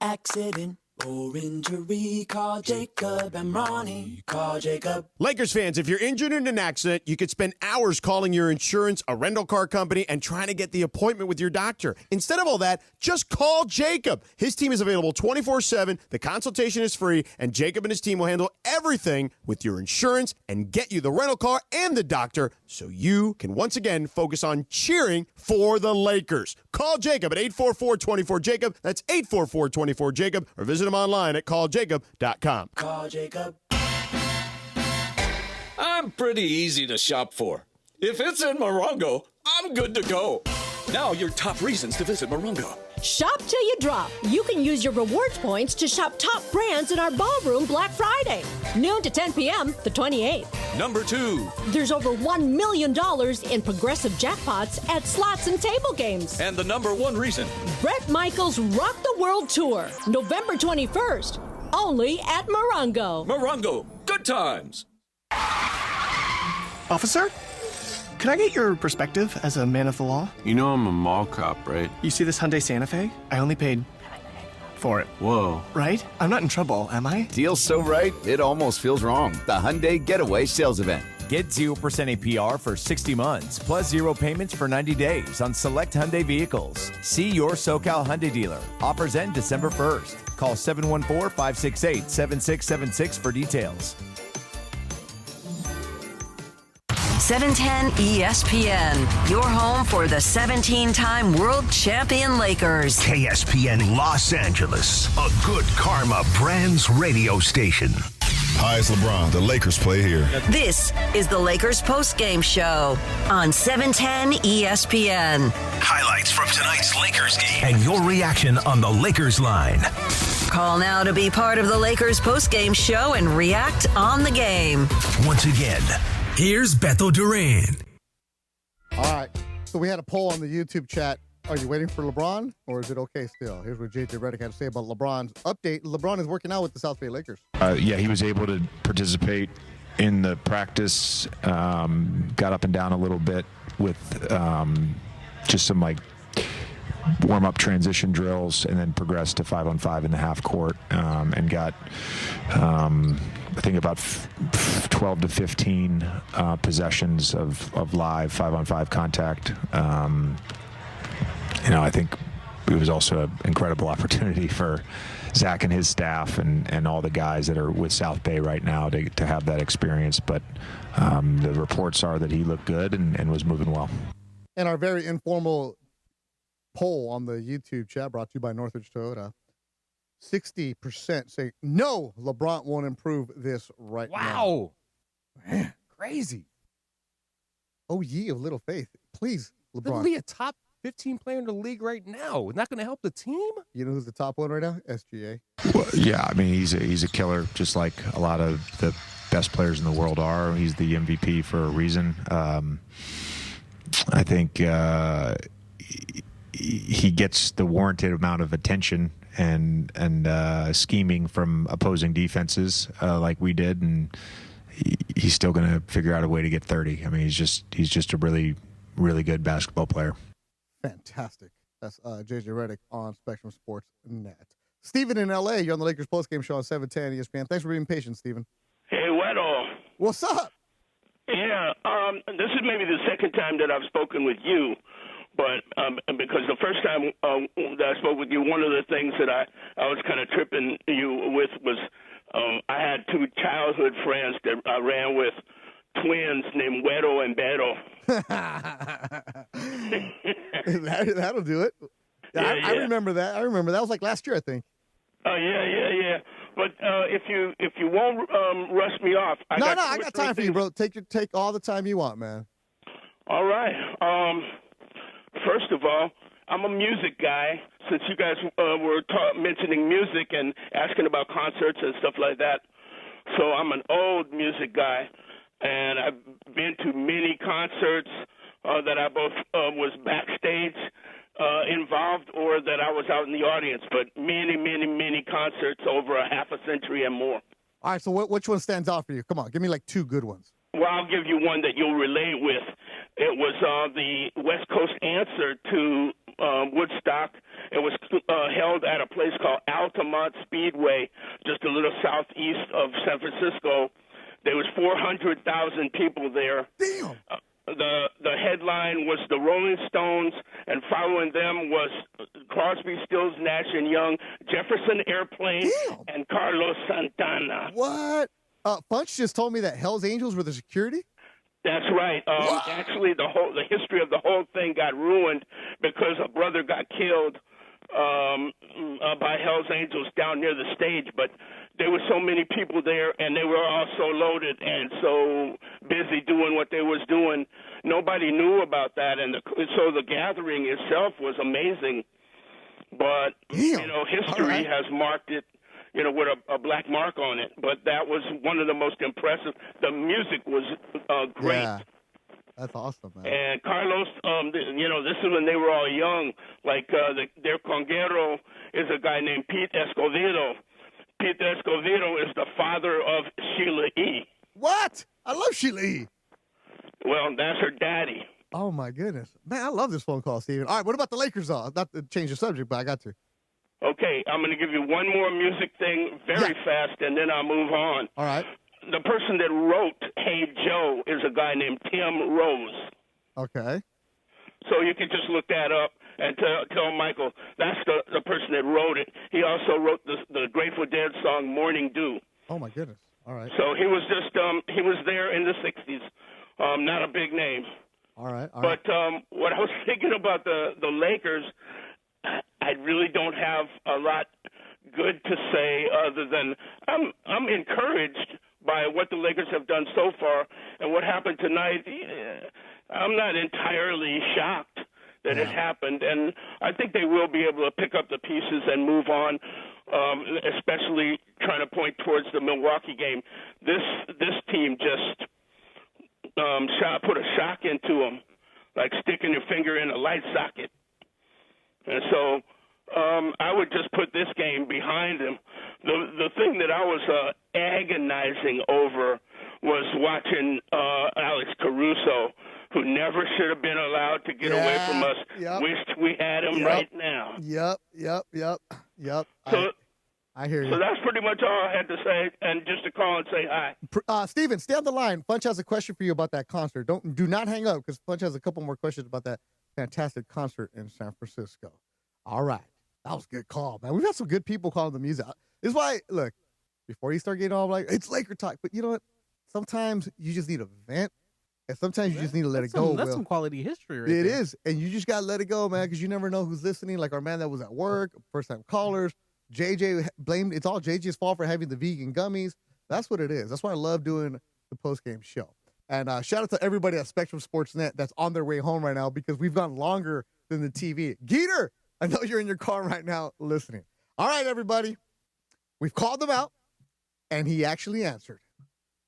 Accident or injury, call Jacob and Ronnie. Call Jacob. Lakers fans, if you're injured in an accident, you could spend hours calling your insurance, a rental car company, and trying to get the appointment with your doctor. Instead of all that, just call Jacob. His team is available 24/7. The consultation is free, and Jacob and his team will handle everything with your insurance and get you the rental car and the doctor so you can once again focus on cheering for the Lakers. Call Jacob at 844-24-JACOB. That's 844-24-JACOB, or visit him online at calljacob.com. Call Jacob. I'm pretty easy to shop for. If it's in Morongo, I'm good to go. Now your top reasons to visit Morongo. Shop till you drop. You can use your rewards points to shop top brands in our ballroom Black Friday, noon to 10 p.m. the 28th. Number 2. There's over $1 million in progressive jackpots at slots and table games. And the number 1 reason. Bret Michaels Rock the World Tour, November 21st, only at Morongo. Morongo, good times. Officer? Can I get your perspective as a man of the law? You know I'm a mall cop, right? You see this Hyundai Santa Fe? I only paid for it. Whoa. Right? I'm not in trouble, am I? Deal's so right, it almost feels wrong. The Hyundai Getaway Sales Event. Get 0% APR for 60 months, plus 0 payments for 90 days on select Hyundai vehicles. See your SoCal Hyundai dealer. Offers end December 1st. Call 714-568-7676 for details. 710 ESPN, your home for the 17-time world champion Lakers. KSPN Los Angeles, a good karma brands radio station. Hi, it's LeBron. The Lakers play here. This is the Lakers postgame show on 710 ESPN. Highlights from tonight's Lakers game and your reaction on the Lakers line. Call now to be part of the Lakers postgame show and react on the game. Once again, here's Beto Duran. All right. So we had a poll on the YouTube chat. Are you waiting for LeBron, or is it okay still? Here's what JJ Redick had to say about LeBron's update. LeBron is working out with the South Bay Lakers. Yeah, he was able to participate in the practice, got up and down a little bit with just some like warm-up transition drills, and then progressed to 5-on-5 in the half court, and got I think about 12 to 15 possessions of live 5-on-5 contact. I think it was also an incredible opportunity for Zach and his staff and all the guys that are with South Bay right now to have that experience. But the reports are that he looked good and was moving well. And our very informal poll on the YouTube chat, brought to you by Northridge Toyota, 60% say no, LeBron won't improve this right now. Wow. Man, crazy. Oh, ye of little faith. Please, LeBron. He'll be a top 15 player in the league right now. Not going to help the team? You know who's the top one right now? SGA. Well, yeah, I mean, he's a killer, just like a lot of the best players in the world are. He's the MVP for a reason. I think he gets the warranted amount of attention and scheming from opposing defenses like we did, and he's still going to figure out a way to get 30. I mean, he's just a really, really good basketball player. Fantastic. That's JJ Redick on Spectrum Sports Net. Steven in LA, you're on the Lakers postgame show on 710 ESPN. Thanks for being patient, Steven. Hey, Weddle. What's up? Yeah, this is maybe the second time that I've spoken with you, but because the first time that I spoke with you, one of the things that I was kind of tripping you with was I had two childhood friends that I ran with, twins named Weddle and Beto. That'll do it. Yeah, I remember that. That was like last year, I think. Yeah. But if you won't rush me off, I got time for you, bro. Take all the time you want, man. All right. First of all, I'm a music guy. Since you guys were mentioning music and asking about concerts and stuff like that, so I'm an old music guy, and I've been to many concerts that I both was backstage involved or that I was out in the audience, but many, many, many concerts over a half a century and more. All right, so which one stands out for you? Come on, give me like 2 good ones. Well, I'll give you one that you'll relate with. It was the West Coast answer to Woodstock. It was held at a place called Altamont Speedway, just a little southeast of San Francisco. There was 400,000 people there. Damn. The headline was the Rolling Stones, and following them was Crosby, Stills, Nash and Young, Jefferson Airplane, and Carlos Santana. What? Funch just told me that Hell's Angels were the security? That's right. Actually, the history of the whole thing got ruined because a brother got killed by Hell's Angels down near the stage. But there were so many people there, and they were all so loaded and so busy doing what they was doing. Nobody knew about that, and so the gathering itself was amazing. But history has marked it, with a black mark on it. But that was one of the most impressive. The music was great. Yeah. That's awesome, man. And Carlos, this is when they were all young. Like their conguero is a guy named Pete Escovedo. Pete Escovedo is the father of Sheila E. What? I love Sheila E. Well, that's her daddy. Oh, my goodness. Man, I love this phone call, Steven. All right, what about the Lakers, though? Not to change the subject, but I got to. Okay, I'm going to give you one more music thing very fast, and then I'll move on. All right. The person that wrote Hey Joe is a guy named Tim Rose. Okay. So you can just look that up and tell Michael that's the person that wrote it. He also wrote the Grateful Dead song Morning Dew. Oh, my goodness. All right. So he was just he was there in the 60s. Not a big name. All right. But what I was thinking about the Lakers, I really don't have a lot good to say other than I'm encouraged by what the Lakers have done so far, and what happened tonight. I'm not entirely shocked that it happened, and I think they will be able to pick up the pieces and move on, especially trying to point towards the Milwaukee game. This team just put a shock into them, like sticking your finger in a light socket. And so I would just put this game behind him. The thing that I was agonizing over was watching Alex Caruso, who never should have been allowed to get away from us. Yep. Wished we had him right now. Yep. So, I hear you. So that's pretty much all I had to say, and just to call and say hi. Steven, stay on the line. Funch has a question for you about that concert. Do not hang up, because Funch has a couple more questions about that fantastic concert in San Francisco. All right. That was a good call, man. We've had some good people calling the music. This is why, look, before you start getting all like, it's Laker talk, but you know what? Sometimes you just need a vent, and sometimes you just need to let it go. That's some quality history right there. It there. is, and you just got to let it go, man, because you never know who's listening. Like our man that was at work, first-time callers. JJ blamed, it's all JJ's fault for having the vegan gummies. That's what it is. That's why I love doing the post-game show. And shout out to everybody at Spectrum Sportsnet that's on their way home right now, because we've gone longer than the TV. Geeter, I know you're in your car right now listening. All right, everybody. We've called him out, and he actually answered.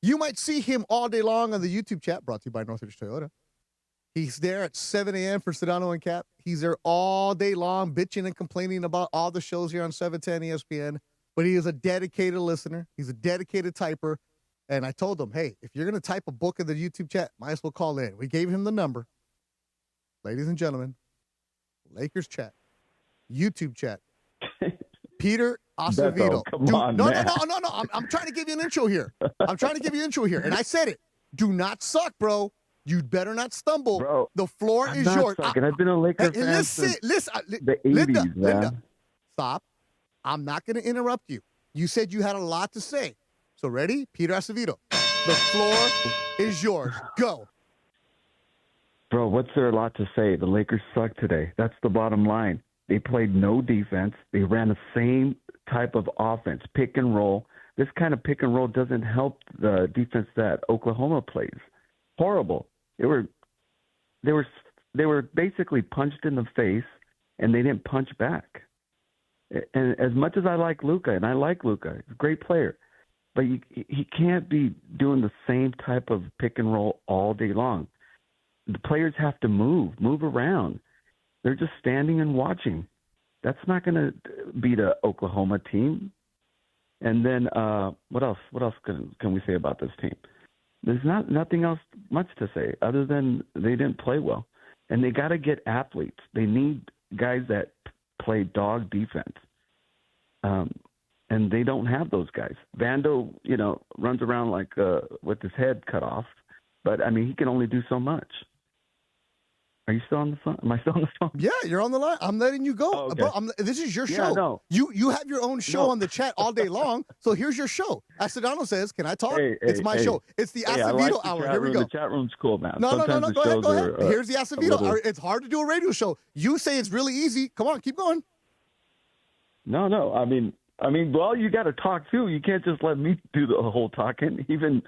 You might see him all day long on the YouTube chat, brought to you by Northridge Toyota. He's there at 7 a.m. for Sedano and Cap. He's there all day long, bitching and complaining about all the shows here on 710 ESPN. But he is a dedicated listener. He's a dedicated typer. And I told him, hey, if you're going to type a book in the YouTube chat, might as well call in. We gave him the number. Ladies and gentlemen, Lakers chat, YouTube chat, Peter Acevedo. No. I'm trying to give you an intro here. And I said it. Do not suck, bro. You'd better not stumble. Bro, the floor is yours. I've been a Lakers fan since the 80s, Linda, stop. I'm not going to interrupt you. You said you had a lot to say. So ready? Peter Acevedo. The floor is yours. Go. Bro, what's there a lot to say? The Lakers suck today. That's the bottom line. They played no defense. They ran the same type of offense, pick and roll. This kind of pick and roll doesn't help the defense that Oklahoma plays. Horrible. They were basically punched in the face, and they didn't punch back. And as much as I like Luka, and I like Luka, he's a great player, but he can't be doing the same type of pick and roll all day long. The players have to move around. They're just standing and watching. That's not going to beat a Oklahoma team. And then what else? What else can we say about this team? There's nothing else much to say other than they didn't play well, and they got to get athletes. They need guys that play dog defense, and they don't have those guys. Vando, runs around like with his head cut off, but I mean he can only do so much. Are you still on the phone? Am I still on the phone? Yeah, you're on the line. I'm letting you go. Oh, okay. Bro, this is your show. Yeah, no. You have your own show on the chat all day long, so here's your show. Astrodano says, can I talk? It's my show. It's the Acevedo Hour. Here we go. The chat room's cool, man. No. Go ahead. Here's the Acevedo. little... It's hard to do a radio show. You say it's really easy. Come on, keep going. No. I mean, well, you got to talk, too. You can't just let me do the whole talking. Even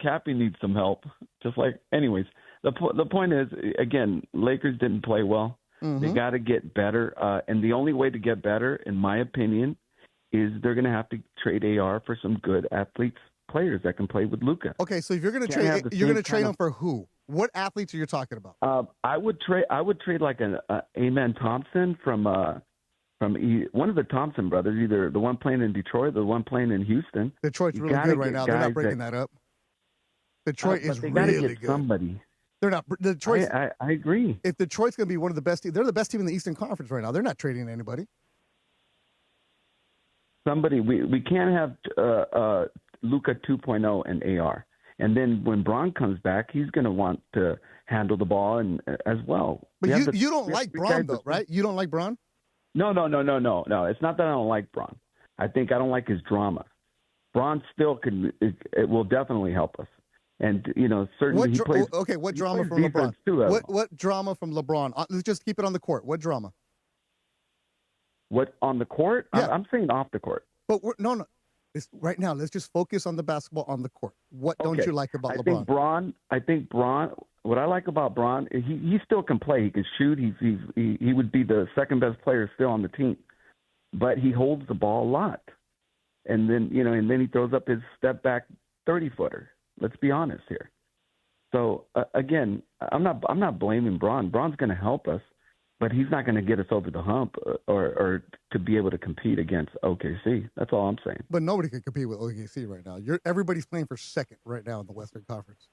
Cappy needs some help. Just like, anyways. The point is, again, Lakers didn't play well. Mm-hmm. They got to get better. And the only way to get better, in my opinion, is they're going to have to trade AR for some good players that can play with Luka. Okay, so if you're going to trade, you're going to trade them for who? What athletes are you talking about? I would trade like an Amen Thompson from one of the Thompson brothers, either the one playing in Detroit or the one playing in Houston. Detroit's really good right now. They're not breaking that up. Detroit is really good. Somebody. They're not. Detroit. I agree. If Detroit's going to be one of the best teams, they're the best team in the Eastern Conference right now. They're not trading anybody. We can't have Luka 2.0 and AR, and then when Bron comes back, he's going to want to handle the ball and as well. But you don't like Bron though, right? You don't like Bron? No. It's not that I don't like Bron. I think I don't like his drama. Bron still it will definitely help us. And, certainly he plays. Okay, what drama from LeBron? Too, what drama from LeBron? Let's just keep it on the court. What drama? What, on the court? Yeah. I'm saying off the court. But no. Right now, let's just focus on the basketball on the court. What don't you like about LeBron? I think Bron, what I like about Bron, he still can play. He can shoot. He would be the second best player still on the team. But he holds the ball a lot. And then, he throws up his step back 30-footer. Let's be honest here. So again, I'm not blaming Bron. Bron's going to help us, but he's not going to get us over the hump or to be able to compete against OKC. That's all I'm saying. But nobody can compete with OKC right now. Everybody's playing for second right now in the Western Conference.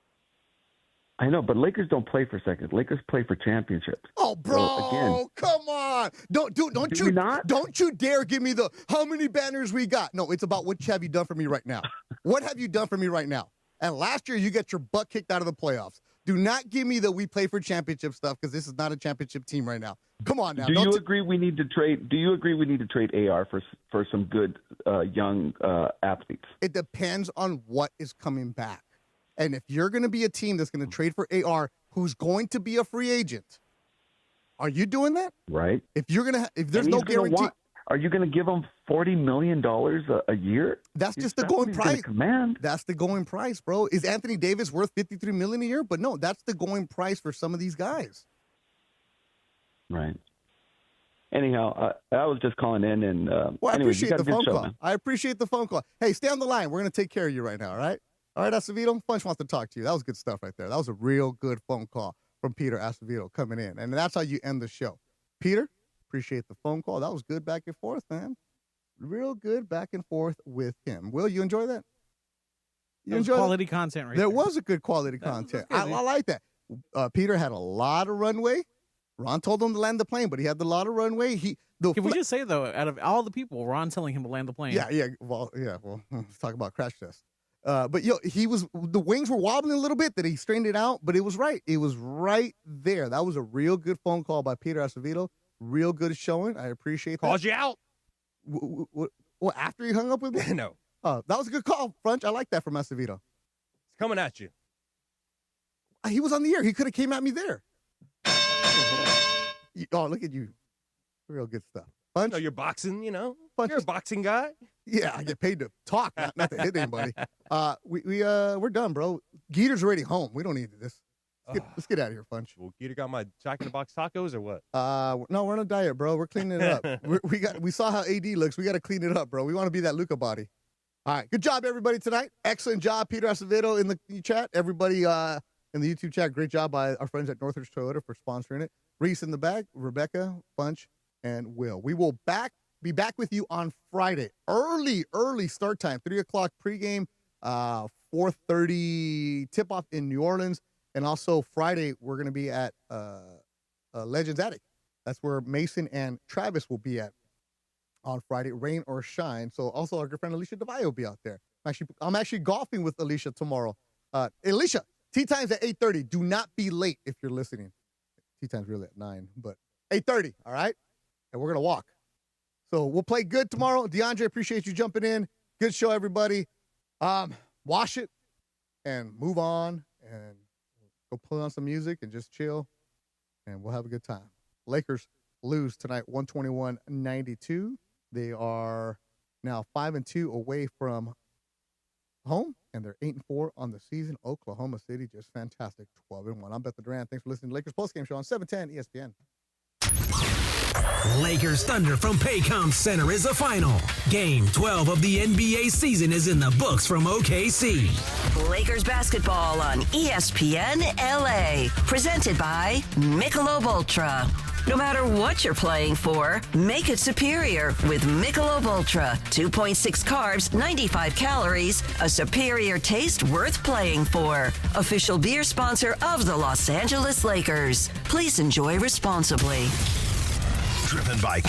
I know, but Lakers don't play for second. Lakers play for championships. Oh, bro, come on! Don't you dare give me the how many banners we got. No, it's about what have you done for me right now. What have you done for me right now? And last year, you get your butt kicked out of the playoffs. Do not give me the we play for championship stuff because this is not a championship team right now. Come on now. Do you agree we need to trade AR for some good young athletes? It depends on what is coming back. And if you're going to be a team that's going to trade for AR, who's going to be a free agent, are you doing that? Right. If there's no guarantee. Are you going to give them $40 million a year? That's just the going price. That's the going price, bro. Is Anthony Davis worth $53 million a year? But no, that's the going price for some of these guys. Right. Anyhow, I was just calling in and. I appreciate the phone call. I appreciate the phone call. Hey, stay on the line. We're going to take care of you right now. All right. All right, Acevedo. Funch wants to talk to you. That was good stuff right there. That was a real good phone call from Peter Acevedo coming in, and that's how you end the show. Peter. Appreciate the phone call. That was good back and forth, man. Real good back and forth with him. Will, you enjoy that? You enjoy quality content right there. There was a good quality content. I like that. Peter had a lot of runway. Ron told him to land the plane, but he had a lot of runway. Can we just say, though, out of all the people, Ron telling him to land the plane. Yeah. Well, let's talk about crash test. But the wings were wobbling a little bit that he straightened it out, but it was right. It was right there. That was a real good phone call by Peter Acevedo. Real good showing. I appreciate that. Called you out. What, after he hung up with me? No. That was a good call, Frunch. I like that from Acevedo. It's coming at you. He was on the air. He could have came at me there. Oh, look at you. Real good stuff. Frunch? You're boxing, Frunch. You're a boxing guy. Yeah, I get paid to talk, not to hit anybody. We're done, bro. Geeter's already home. We don't need this. Let's get out of here, Funch. Well, Geeter got my Jack in the Box tacos or what? No, we're on a diet, bro. We're cleaning it up. we saw how AD looks. We got to clean it up, bro. We want to be that Luka body. All right, good job, everybody, tonight. Excellent job, Peter Acevedo in the chat. Everybody in the YouTube chat, great job by our friends at Northridge Toyota for sponsoring it. Reese in the back, Rebecca, Bunch, and Will. We will be back with you on Friday. Early start time, 3 o'clock pregame, 4:30 tip-off in New Orleans. And also Friday, we're going to be at Legends Attic. That's where Mason and Travis will be at on Friday, rain or shine. So also our good friend Alicia DeValle will be out there. I'm actually golfing with Alicia tomorrow. Alicia, tee time's at 8:30. Do not be late if you're listening. Tee time's really at 9, but 8:30, all right? And we're going to walk. So we'll play good tomorrow. DeAndre, appreciate you jumping in. Good show, everybody. Wash it and move on and go put on some music and just chill, and we'll have a good time. Lakers lose tonight, 121-92. They are now 5-2 away from home, and they're 8-4 on the season. Oklahoma City, just fantastic, 12-1. I'm Beth Durant. Thanks for listening to Lakers Postgame Show on 710 ESPN. Lakers Thunder from Paycom Center is the final. Game 12 of the NBA season is in the books from OKC. Lakers basketball on ESPN LA. Presented by Michelob Ultra. No matter what you're playing for, make it superior with Michelob Ultra. 2.6 carbs, 95 calories, a superior taste worth playing for. Official beer sponsor of the Los Angeles Lakers. Please enjoy responsibly. Driven by